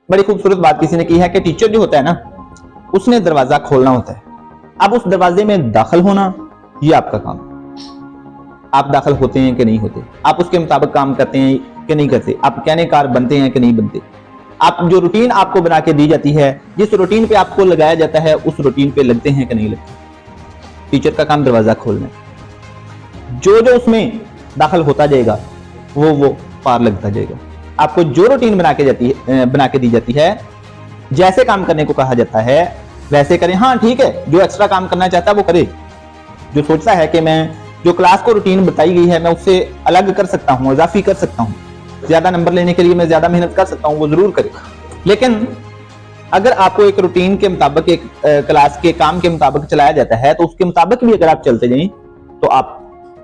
बड़ी खूबसूरत बात किसी ने की है कि टीचर जो होता है ना, उसने दरवाजा खोलना होता है। अब उस दरवाजे में दाखिल होना ये आपका काम। आप दाखिल होते हैं कि नहीं होते, आप उसके मुताबिक काम करते हैं कि नहीं करते, आप कहनेकार बनते हैं कि नहीं बनते। आप जो रूटीन आपको बना के दी जाती है, जिस रूटीन पे आपको लगाया जाता है, उस रूटीन पे लगते हैं कि नहीं लगते। टीचर का काम दरवाजा खोलना है। जो जो उसमें दाखिल होता जाएगा वो पार लगता जाएगा। आपको जो रूटीन बना के दी जाती है, जैसे काम करने को कहा जाता है वैसे करें। हाँ ठीक है, जो एक्स्ट्रा काम करना चाहता है वो करे। जो सोचता है कि मैं जो क्लास को रूटीन बताई गई है मैं उससे अलग कर सकता हूँ, इजाफी कर सकता हूँ, ज्यादा नंबर लेने के लिए मैं ज्यादा मेहनत कर सकता हूँ, वो जरूर करे। लेकिन अगर आपको एक रूटीन के मुताबिक, एक क्लास के काम के मुताबिक चलाया जाता है, तो उसके मुताबिक भी अगर आप चलते जाएं तो आप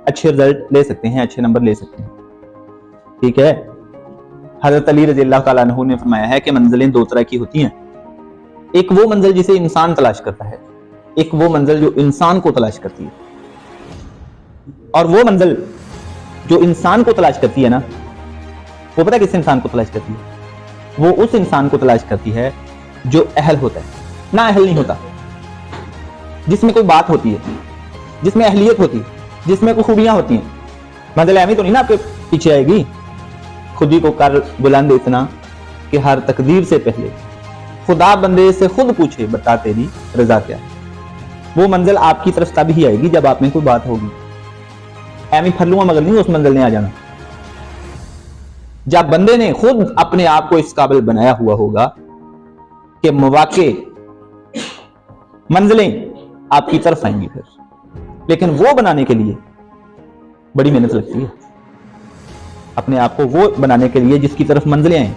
अच्छे रिजल्ट ले सकते हैं, अच्छे नंबर ले सकते हैं। ठीक है। हजरत अली रज़ी अल्लाह तआला अन्हु ने फरमाया है कि मंजिलें दो तरह की होती हैं। एक वो मंजिल जिसे इंसान तलाश करता है, एक वो मंजिल जो इंसान को तलाश करती है। और वो मंजिल जो इंसान को तलाश करती है ना, वो पता है किस इंसान को तलाश करती है? वो उस इंसान को तलाश करती है जो अहल होता है। ना अहल नहीं होता, जिसमें कोई बात होती है, जिसमें अहलियत होती है, जिसमें कोई खूबियां होती हैं। मंजिल ऐवी तो नहीं ना आपके पीछे आएगी। खुद ही को कर बुलंद इतना कि हर तकदीर से पहले खुदा बंदे से खुद पूछे बता तेरी रजा क्या है। वो मंजिल आपकी तरफ तब ही आएगी जब आप में कोई बात होगी। ऐवी फल्लुआ मगर नहीं उस मंजिल ने आ जाना, जब बंदे ने खुद अपने आप को इस काबिल बनाया हुआ होगा कि मौके मंजिलें आपकी तरफ आएंगी फिर। लेकिन वो बनाने के लिए बड़ी मेहनत लगती है। अपने आप को वो बनाने के लिए जिसकी तरफ मंजिलें आए,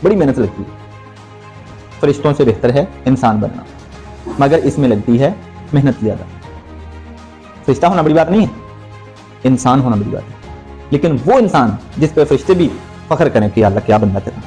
बड़ी मेहनत लगती है। फरिश्तों से बेहतर है इंसान बनना, मगर इसमें लगती है मेहनत ज्यादा। फरिश्ता होना बड़ी बात नहीं है, इंसान होना बड़ी बात है। लेकिन वो इंसान जिस पे फरिश्ते भी फख्र करें कि अल्लाह क्या बंदा तेरा।